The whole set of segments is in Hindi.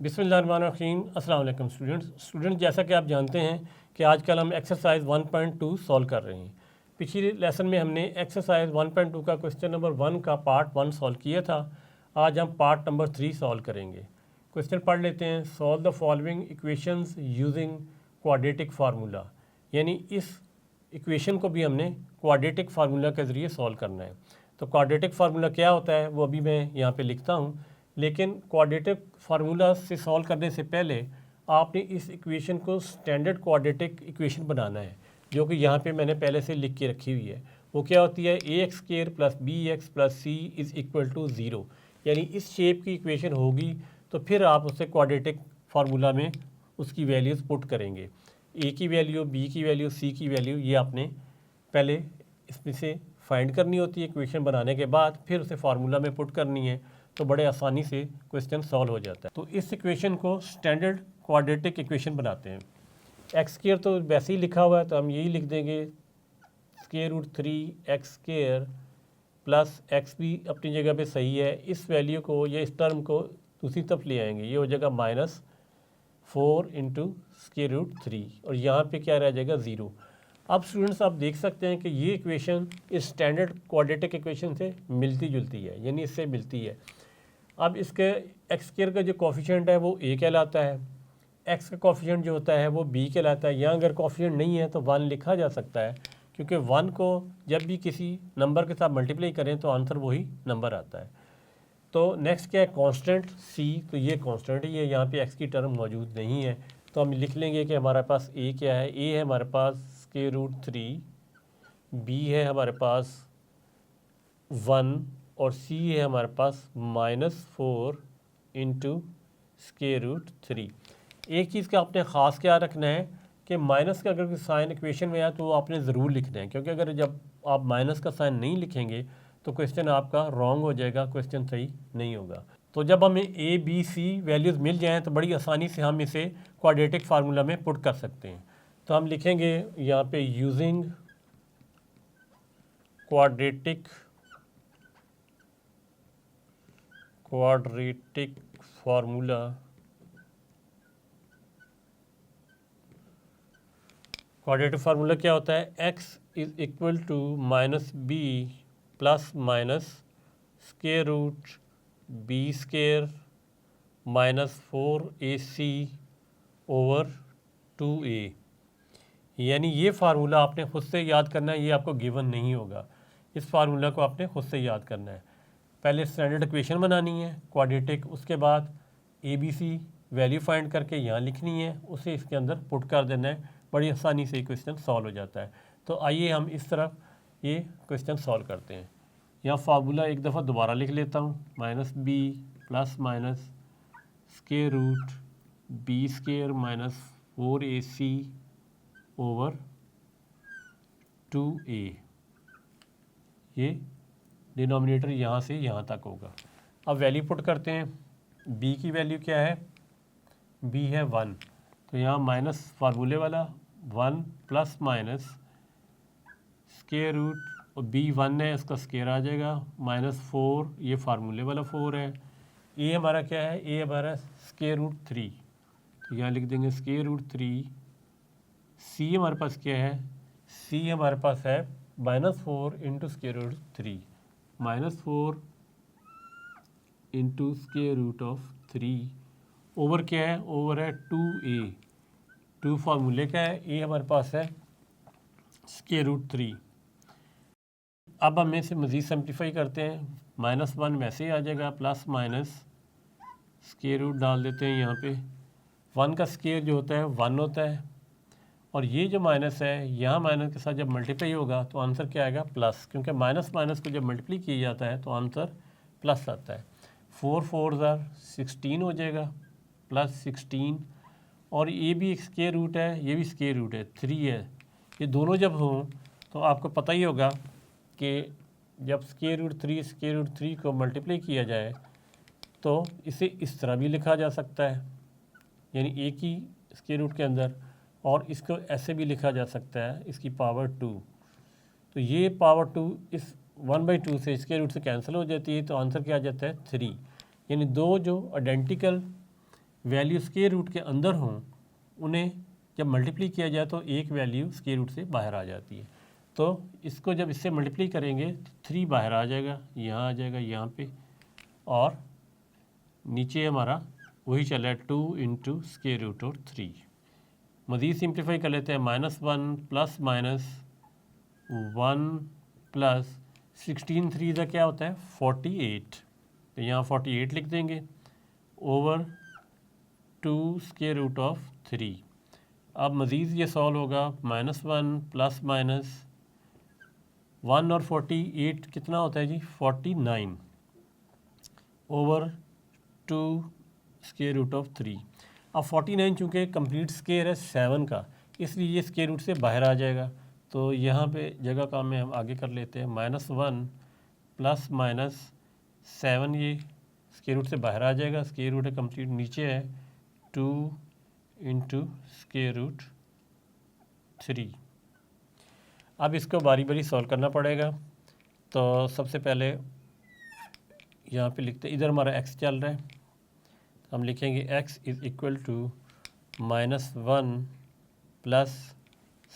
बिस्मिल्लाहिर्रहमानिर्रहीम। अस्सलाम वालेकुम स्टूडेंट्स, जैसा कि आप जानते हैं कि आजकल हम एक्सरसाइज 1.2 सॉल्व कर रहे हैं। पिछले लेसन में हमने एक्सरसाइज 1.2 का क्वेश्चन नंबर 1 का पार्ट 1 सॉल्व किया था। आज हम पार्ट नंबर 3 सॉल्व करेंगे। क्वेश्चन पढ़ लेते हैं। Solve the following equations using quadratic formula, यानी इस इक्वेशन को भी हमने क्वाड्रेटिक फार्मूला के ज़रिए सॉल्व करना है। तो क्वाड्रेटिक फार्मूला क्या होता है वो अभी मैं यहाँ पे लिखता हूँ, लेकिन क्वाड्रेटिक फार्मूला से सॉल्व करने से पहले आपने इस इक्वेशन को स्टैंडर्ड क्वाड्रेटिक इक्वेशन बनाना है, जो कि यहाँ पे मैंने पहले से लिख के रखी हुई है। वो क्या होती है, a x square plus b x plus c is equal to zero. यानी इस शेप की इक्वेशन होगी तो फिर आप उसे क्वाड्रेटिक फार्मूला में उसकी वैल्यूज़ पुट करेंगे। ए की वैल्यू, बी की वैल्यू, सी की वैल्यू, ये आपने पहले इसमें से फाइंड करनी होती है इक्वेशन बनाने के बाद, फिर उसे फार्मूला में पुट करनी है, तो बड़े आसानी से क्वेश्चन सॉल्व हो जाता है। तो इस इक्वेशन को स्टैंडर्ड क्वाड्रेटिक इक्वेशन बनाते हैं। एक्स स्क्वायर तो वैसे ही लिखा हुआ है, तो हम यही लिख देंगे square root 3 x square plus x भी अपनी जगह पे सही है। इस वैल्यू को या इस टर्म को दूसरी तरफ ले आएंगे, ये हो जाएगा -4 इंटू स्क्वायर रूट 3, और यहाँ पे क्या रह जाएगा, ज़ीरो। अब स्टूडेंट्स आप देख सकते हैं कि ये इक्वेशन इस स्टैंडर्ड क्वाड्रेटिक इक्वेशन से मिलती जुलती है, यानी इससे मिलती है। अब इसके एक्स स्क्वायर का जो कोफिशिएंट है वो ए कहलाता है, एक्स का कोफिशिएंट जो होता है वो बी कहलाता है। यहाँ अगर कोफिशिएंट नहीं है तो 1 लिखा जा सकता है, क्योंकि 1 को जब भी किसी नंबर के साथ मल्टीप्लाई करें तो आंसर वही नंबर आता है। तो नेक्स्ट क्या है, कांस्टेंट सी, तो ये कांस्टेंट ही है, यहाँ पे एक्स की टर्म मौजूद नहीं है, तो हम लिख लेंगे कि हमारे पास ए क्या है। ए है हमारे पास स्क्वायर रूट 3, बी है हमारे पास 1, और सी है हमारे पास -4 इंटू स्क्वायर रूट 3। एक चीज़ का आपने ख़ास क्या रखना है कि माइनस का अगर कोई साइन इक्वेशन में आए तो वो आपने ज़रूर लिखना है, क्योंकि अगर जब आप माइनस का साइन नहीं लिखेंगे तो क्वेश्चन आपका रॉन्ग हो जाएगा, क्वेश्चन सही नहीं होगा। तो जब हमें ए बी सी वैल्यूज़ मिल जाएँ तो बड़ी आसानी से हम इसे क्वाड्रेटिक फार्मूला में पुट कर सकते हैं। तो हम लिखेंगे यहाँ पे using quadratic formula quadratic formula क्या होता है, x is equal to -b plus minus square root b square -4ac over 2a। यानी ये फार्मूला आपने खुद से याद करना है, ये आपको गिवन नहीं होगा। इस फार्मूला को आपने खुद से याद करना है। पहले स्टैंडर्ड इक्वेशन बनानी है क्वाड्रेटिक, उसके बाद a b c value find करके यहाँ लिखनी है, उसे इसके अंदर पुट कर देना है। बड़ी आसानी से क्वेश्चन सॉल्व हो जाता है। तो आइए हम इस तरफ ये क्वेश्चन सॉल्व करते हैं। यहाँ फार्मूला एक दफ़ा दोबारा लिख लेता हूँ, -b plus minus square root b square -4ac over 2a। ये डिनोमिनेटर यहाँ से यहाँ तक होगा। अब वैल्यू पुट करते हैं। b की वैल्यू क्या है, b है 1, तो यहाँ माइनस फार्मूले वाला 1 प्लस माइनस स्क्वायर रूट, और b 1 है, इसका स्क्वायर आ जाएगा, -4, ये फार्मूले वाला 4 है। a हमारा क्या है, a हमारा स्क्वायर रूट 3, तो यहाँ लिख देंगे स्क्वायर रूट 3। c हमारे पास क्या है, c हमारे पास है -4 into square root 3, -4 into square root of 3 over क्या है, ओवर है 2a। 2 फार्मूले का है, a हमारे पास है स्क्वायर रूट 3। अब हम इसे मज़ीद सिंप्लीफाई करते हैं। -1 वैसे ही आ जाएगा, प्लस माइनस स्क्वायर रूट डाल देते हैं यहाँ पे। 1 का स्क्वायर जो होता है 1 होता है, और ये जो माइनस है यहाँ माइनस के साथ जब मल्टीप्लाई होगा तो आंसर क्या आएगा, प्लस, क्योंकि माइनस माइनस को जब मल्टीप्लाई किया जाता है तो आंसर प्लस आता है। 4 4 16 हो जाएगा, प्लस 16, और ये भी एक स्क्वायर रूट है, ये भी स्क्वायर रूट है, 3 है। ये दोनों जब हों तो आपको पता ही होगा कि जब स्क्वायर रूट 3 को मल्टीप्लाई किया जाए तो इसे इस तरह भी लिखा जा सकता है, यानी एक ही स्क्वायर रूट के अंदर, और इसको ऐसे भी लिखा जा सकता है, इसकी पावर 2। तो ये पावर 2 इस 1/2 से स्क्वायर रूट से कैंसिल हो जाती है, तो आंसर क्या आ जाता है 3। यानी दो जो आइडेंटिकल वैल्यू स्क्वायर रूट के अंदर हों, उन्हें जब मल्टीप्लाई किया जाए तो एक वैल्यू स्क्वायर रूट से बाहर आ जाती है। तो इसको जब इससे मल्टीप्लाई करेंगे तो 3 बाहर आ जाएगा, यहाँ आ जाएगा यहाँ पे, और नीचे हमारा वही चल रहा है 2 इंटू स्क्वायर रूट और 3। मज़ीद सिंप्लीफाई कर लेते हैं, -1 प्लस माइनस 1 प्लस 16 3 का क्या होता है 48, तो यहाँ 48 लिख देंगे ओवर 2 स्क्वायर रूट ऑफ 3। अब मज़ीद ये सॉल्व होगा, -1 प्लस माइनस 1 और 48 कितना होता है जी 49 ओवर 2 स्क्वायर रूट ऑफ 3। अब 49 चूँकि कंप्लीट स्क्वायर है 7 का, इसलिए ये स्क्वायर रूट से बाहर आ जाएगा। तो यहाँ पे जगह काम में हम आगे कर लेते हैं, -1 प्लस माइनस 7, ये स्क्वायर रूट से बाहर आ जाएगा, स्क्वायर रूट है कंप्लीट नीचे है 2 इंटू स्क्वायर रूट 3। अब इसको बारी बारी सॉल्व करना पड़ेगा। तो सबसे पहले यहाँ पे लिखते हैं, इधर हमारा x चल रहा है, हम लिखेंगे x is equal to -1 plus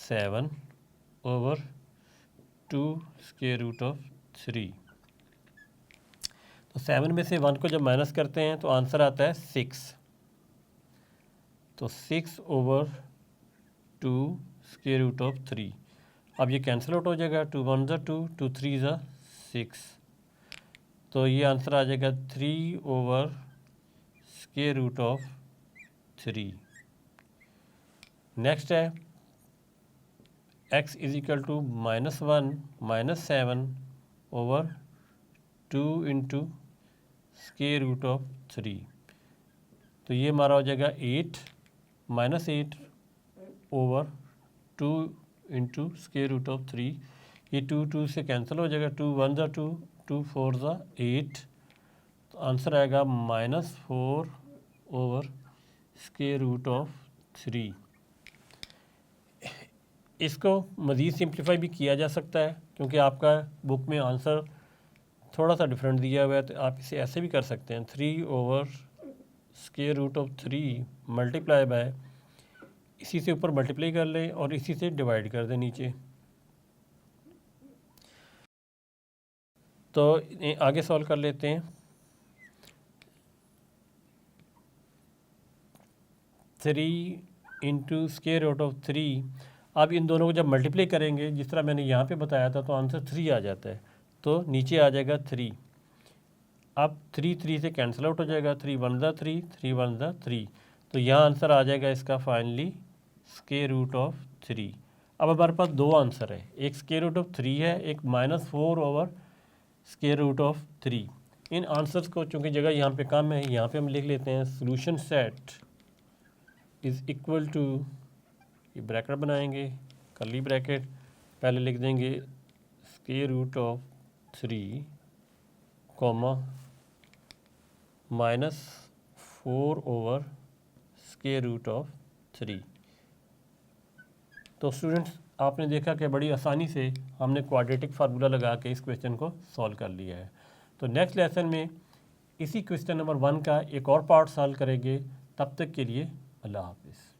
7 over 2 square root of 3। तो 7 में से 1 को जब माइनस करते हैं तो आंसर आता है 6। तो 6 ओवर 2 स्क्वायर रूट ऑफ 3। अब ये कैंसिल आउट हो जाएगा, 2 1 ज़ा 2, 2 3 ज़ा 6। तो ये आंसर आ जाएगा 3 over square root of 3। Next है x is equal to -1 minus 7 over 2 into square root of 3। तो ये हमारा हो जाएगा 8 -8 over 2 into square root of 3। ये 2 2 से कैंसिल हो जाएगा, 2 1 ज़ा 2, 2 4 ज़ा 8। तो आंसर आएगा -4 ओवर स्क्वायर रूट ऑफ 3। इसको मज़ीद सिंप्लीफाई भी किया जा सकता है, क्योंकि आपका बुक में आंसर थोड़ा सा डिफरेंट दिया हुआ है, तो आप इसे ऐसे भी कर सकते हैं, 3 over square root of 3 multiply by, इसी से ऊपर मल्टीप्लाई कर लें और इसी से डिवाइड कर दें नीचे। तो आगे सॉल्व कर लेते हैं। 3 इंटू स्क्वायर रूट ऑफ 3। अब इन दोनों को जब मल्टीप्लाई करेंगे, जिस तरह मैंने यहाँ पे बताया था, तो आंसर 3 आ जाता है। तो नीचे आ जाएगा 3। अब 3 3 से कैंसिल आउट हो जाएगा, 3 1 ज़ा 3, 3 1 ज़ा 3। तो यहाँ आंसर आ जाएगा इसका फाइनली स्क्वायर रूट ऑफ 3। अब हमारे पास दो आंसर है, एक स्क्वायर रूट ऑफ 3 है, एक -4 ओवर स्क्वायर रूट ऑफ 3। इन आंसर्स को चूँकि जगह यहाँ पे कम है, यहाँ पे हम लिख लेते हैं solution set is equal to, ये ब्रैकेट बनाएंगे, कर्ली ब्रैकेट, पहले लिख देंगे square root of 3 comma -4 over square root of 3। तो स्टूडेंट्स, आपने देखा कि बड़ी आसानी से हमने क्वाड्रेटिक फार्मूला लगा के इस क्वेश्चन को सॉल्व कर लिया है। तो नेक्स्ट लेसन में इसी क्वेश्चन नंबर 1 का एक और पार्ट सॉल्व करेंगे। तब तक के लिए अल्लाह हाफिज़।